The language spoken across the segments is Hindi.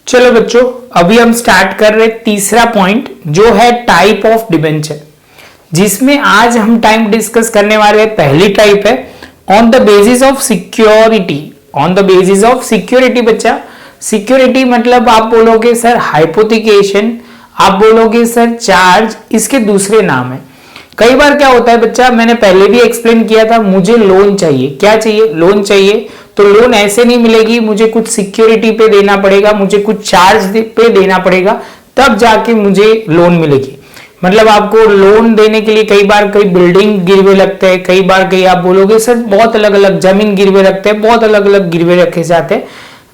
चलो बच्चों, अभी हम स्टार्ट कर रहे तीसरा पॉइंट जो है टाइप ऑफ डिबेंचर, जिसमें आज हम टाइप डिस्कस करने वाले हैं। पहली टाइप है on the basis of security. On the basis of security बच्चा, सिक्योरिटी मतलब आप बोलोगे सर हाइपोथिकेशन, आप बोलोगे सर चार्ज, इसके दूसरे नाम है। कई बार क्या होता है बच्चा, मैंने पहले भी एक्सप्लेन किया था, मुझे लोन चाहिए। क्या चाहिए? लोन चाहिए। तो लोन ऐसे नहीं मिलेगी, मुझे कुछ सिक्योरिटी पे देना पड़ेगा, मुझे कुछ चार्ज पे देना पड़ेगा, तब जाके मुझे लोन मिलेगी। मतलब आपको लोन देने के लिए कई बार कई बिल्डिंग गिरवे लगते हैं, कई बार कई आप बोलोगे सर बहुत अलग अलग जमीन गिरवे रखते हैं, बहुत अलग अलग गिरवे रखे जाते हैं।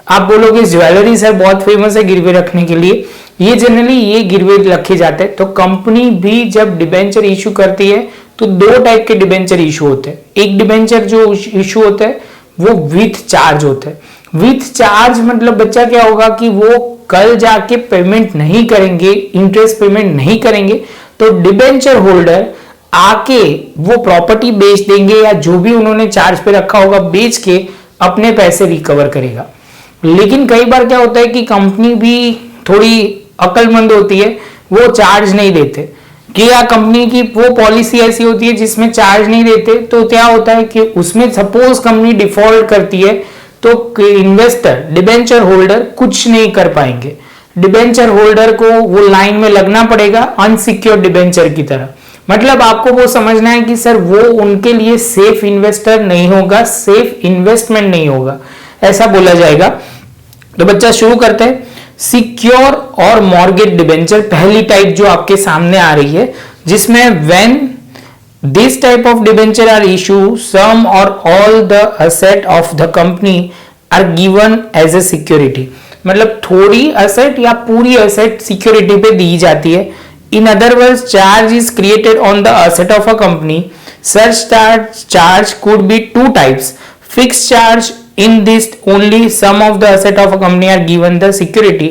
आप बोलोगे ज्वेलरी सर बहुत फेमस है गिरवे रखने के लिए, ये जनरली ये गिरवे रखे जाते हैं। तो कंपनी भी जब डिबेंचर इशू करती है तो दो टाइप के डिबेंचर इशू होते हैं। एक डिबेंचर जो इशू होता है वो विथ चार्ज होता है। विथ चार्ज मतलब बच्चा क्या होगा कि वो कल जाके पेमेंट नहीं करेंगे, इंटरेस्ट पेमेंट नहीं करेंगे, तो डिबेंचर होल्डर आके वो प्रॉपर्टी बेच देंगे या जो भी उन्होंने चार्ज पे रखा होगा बेच के अपने पैसे रिकवर करेगा। लेकिन कई बार क्या होता है कि कंपनी भी थोड़ी अक्लमंद होती है, वो चार्ज नहीं देते, कि या कंपनी की वो पॉलिसी ऐसी होती है जिसमें चार्ज नहीं देते। तो क्या होता है कि उसमें सपोज कंपनी डिफॉल्ट करती है तो इन्वेस्टर डिबेंचर होल्डर कुछ नहीं कर पाएंगे। डिबेंचर होल्डर को वो लाइन में लगना पड़ेगा अनसिक्योर डिबेंचर की तरह। मतलब आपको वो समझना है कि सर वो उनके लिए सेफ इन्वेस्टर नहीं होगा, सेफ इन्वेस्टमेंट नहीं होगा, ऐसा बोला जाएगा। तो बच्चा शुरू करते हैं। सिक्योर और मॉर्गेज डिबेंचर पहली टाइप जो आपके सामने आ रही है, जिसमें when this type of debenture are issue some और all the asset of the company are given as a security. मतलब थोड़ी असेट या पूरी असेट सिक्योरिटी पे दी जाती है। In other words, charge is created on the asset of a company. Such charge could be two types, fix charge, in this only some of the asset of a company are given the security।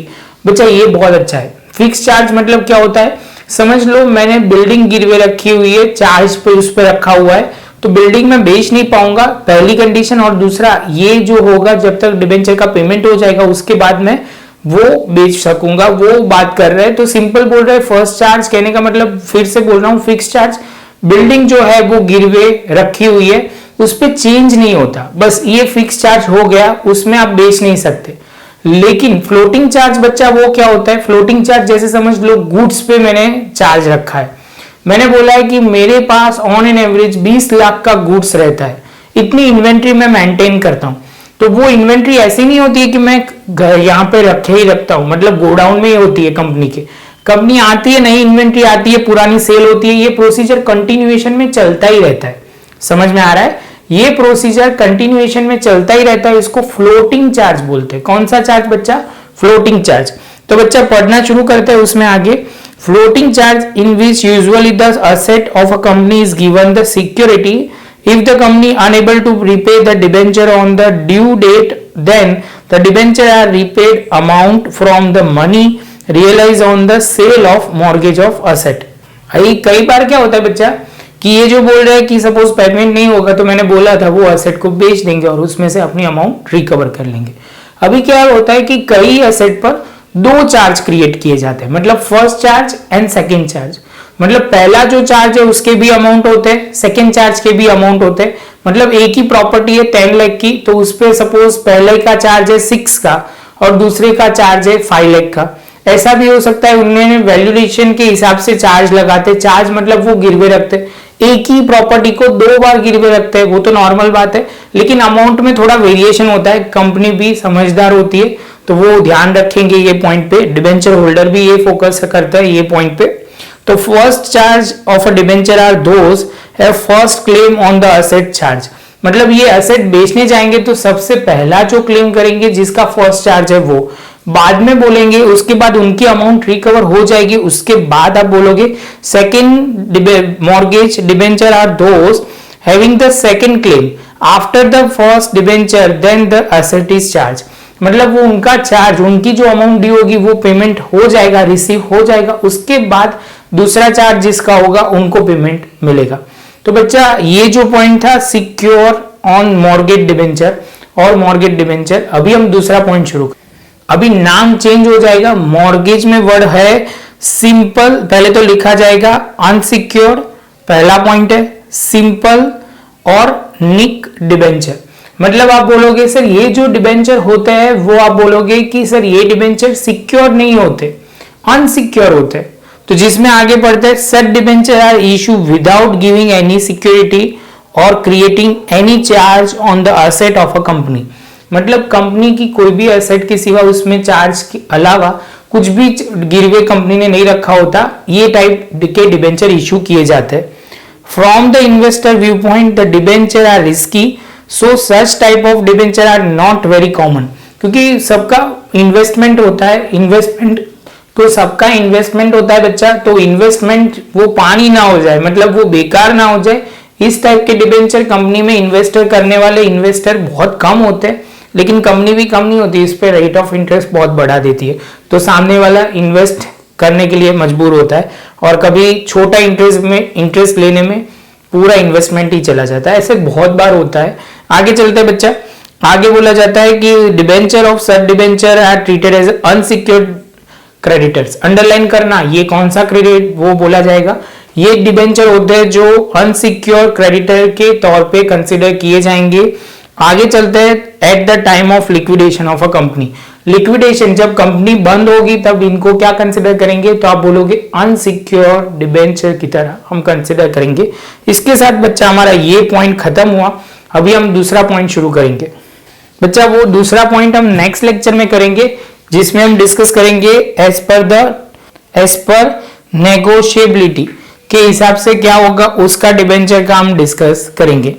बच्चा ये बहुत अच्छा है। फिक्स चार्ज मतलब क्या होता है, समझ लो मैंने बिल्डिंग गिरवे रखी हुई है, चार्ज पे उस पर रखा हुआ है, तो बिल्डिंग में बेच नहीं पाऊंगा, पहली कंडीशन। और दूसरा ये जो होगा जब तक डिबेंचर का पेमेंट हो जाएगा उसके बाद में वो बेच सकूंगा, वो बात कर रहे हैं। तो सिंपल बोल रहे हैं फर्स्ट चार्ज, कहने का मतलब फिर से बोल रहा हूं फिक्स चार्ज, बिल्डिंग जो है वो गिरवे रखी हुई है, उस पे चेंज नहीं होता, बस ये फिक्स चार्ज हो गया, उसमें आप बेच नहीं सकते। लेकिन फ्लोटिंग चार्ज बच्चा वो क्या होता है, फ्लोटिंग चार्ज जैसे समझ लो गुड्स पे मैंने चार्ज रखा है, मैंने बोला है कि मेरे pass on an average 20 lakh का गुड्स रहता है, इतनी इन्वेंट्री मैं मेंटेन करता हूं। तो वो इन्वेंट्री ऐसी नहीं होती है कि मैं यहाँ पे रखे ही रखता हूं, मतलब गोडाउन में ही होती है कंपनी के। कंपनी आती है, नई इन्वेंट्री आती है, पुरानी सेल होती है, ये प्रोसीजर कंटिन्यूएशन में चलता ही रहता है। समझ में आ रहा है? ये प्रोसीजर कंटिन्यूएशन में चलता ही रहता है, इसको फ्लोटिंग चार्ज बोलते हैं। कौन सा चार्ज बच्चा? Floating charge. तो बच्चा पढ़ना शुरू करते हैं उसमें आगे। Floating charge in which usually the asset of a company is given the security if the company unable to repay the debenture on the due date, then the debenture are repaid amount from the money realise on the sale of mortgage of asset. कई बार क्या होता है बच्चा कि ये जो बोल रहे हैं कि सपोज पेमेंट नहीं होगा, तो मैंने बोला था वो एसेट को बेच देंगे और उसमें से अपनी अमाउंट रिकवर कर लेंगे। अभी क्या होता है कि कई एसेट पर दो चार्ज क्रिएट किए जाते हैं, मतलब first charge and second charge. मतलब पहला जो चार्ज है उसके भी अमाउंट होते हैं, सेकंड चार्ज के भी अमाउंट होते हैं। मतलब एक ही प्रॉपर्टी है 10 लाख की, तो उस पर सपोज पहले का चार्ज है 6 का और दूसरे का चार्ज है 5 लाख का। ऐसा भी हो सकता है उन्होंने वैल्यूएशन के हिसाब से चार्ज लगाते, चार्ज मतलब वो गिरवे रखते, एक ही प्रॉपर्टी को 2 बार गिरवे रखते हैं, वो तो नॉर्मल बात है। लेकिन अमाउंट में थोड़ा वेरिएशन होता है, कंपनी भी समझदार होती है तो वो ध्यान रखेंगे ये पॉइंट पे, डिबेंचर होल्डर भी ये फोकस करता है ये पॉइंट पे। तो first charge of a debenture are those have first claim on the asset charge. मतलब ये असेट बेचने जाएंगे तो सबसे पहला जो क्लेम करेंगे जिसका फर्स्ट चार्ज है वो बाद में बोलेंगे, उसके बाद उनकी अमाउंट रिकवर हो जाएगी, उसके बाद आप बोलोगे second mortgage debenture are those having the second claim after the first debenture, then the asset is charge. मतलब वो उनका चार्ज, उनकी जो अमाउंट ड्यू होगी वो पेमेंट हो जाएगा, रिसीव हो जाएगा, उसके बाद दूसरा चार्ज जिसका होगा उनको पेमेंट मिलेगा। तो बच्चा ये जो पॉइंट था सिक्योर ऑन मॉर्गेज डिबेंचर और मॉर्गेज डिबेंचर। अभी हम दूसरा पॉइंट शुरू करें। अभी नाम चेंज हो जाएगा। मॉर्गेज में वर्ड है सिंपल, पहले तो लिखा जाएगा अनसिक्योर्ड, पहला पॉइंट है सिंपल और निक डिबेंचर। मतलब आप बोलोगे सर ये जो डिबेंचर होते हैं वो आप बोलोगे कि सर ये डिबेंचर सिक्योर नहीं होते, अनसिक्योर होते हैं। तो जिसमें आगे पढ़ते हैं such debenture are issue without giving any security और creating any charge on the asset of a company. मतलब कंपनी की कोई भी एसेट के सिवा उसमें चार्ज के अलावा कुछ भी गिरवे कंपनी ने नहीं रखा होता, ये टाइप के डिबेंचर इशू किए जाते हैं। From the investor view point the debenture are risky, so such type of debenture are not very common. क्योंकि सबका इन्वेस्टमेंट होता है, इन्वेस्टमेंट तो सबका इन्वेस्टमेंट होता है बच्चा, तो इन्वेस्टमेंट वो पानी ना हो जाए, मतलब वो बेकार ना हो जाए, इस टाइप के डिबेंचर कंपनी में इन्वेस्टर करने वाले इन्वेस्टर बहुत कम होते हैं, लेकिन कंपनी भी कम नहीं होती, इस पे रेट ऑफ इंटरेस्ट बहुत बढ़ा देती है, तो सामने वाला इन्वेस्ट करने के लिए मजबूर होता है और कभी छोटा इंटरेस्ट लेने में पूरा इन्वेस्टमेंट ही चला जाता है। ऐसे बहुत बार होता है। आगे चलते हैं बच्चा, आगे बोला जाता है कि debenture of such debenture are treated as unsecured creditors. Underline करना, ये कौन सा क्रेडिट वो बोला जाएगा, ये डिबेंचर होते हैं जो अनसिक्योर क्रेडिटर के तौर पे कंसिडर किए जाएंगे। आगे चलते हैं at the time of liquidation of a company. Liquidation जब कंपनी बंद होगी तब इनको क्या कंसिडर करेंगे, तो आप बोलोगे अनसिक्योर डिबेंचर की तरह हम कंसिडर करेंगे। इसके साथ बच्चा हमारा ये पॉइंट खत्म हुआ। अभी हम दूसरा पॉइंट शुरू करेंगे बच्चा, वो दूसरा पॉइंट हम नेक्स्ट लेक्चर में करेंगे जिसमें हम डिस्कस करेंगे एज पर नेगोशिएबिलिटी के हिसाब से क्या होगा उसका डिबेंचर का हम डिस्कस करेंगे।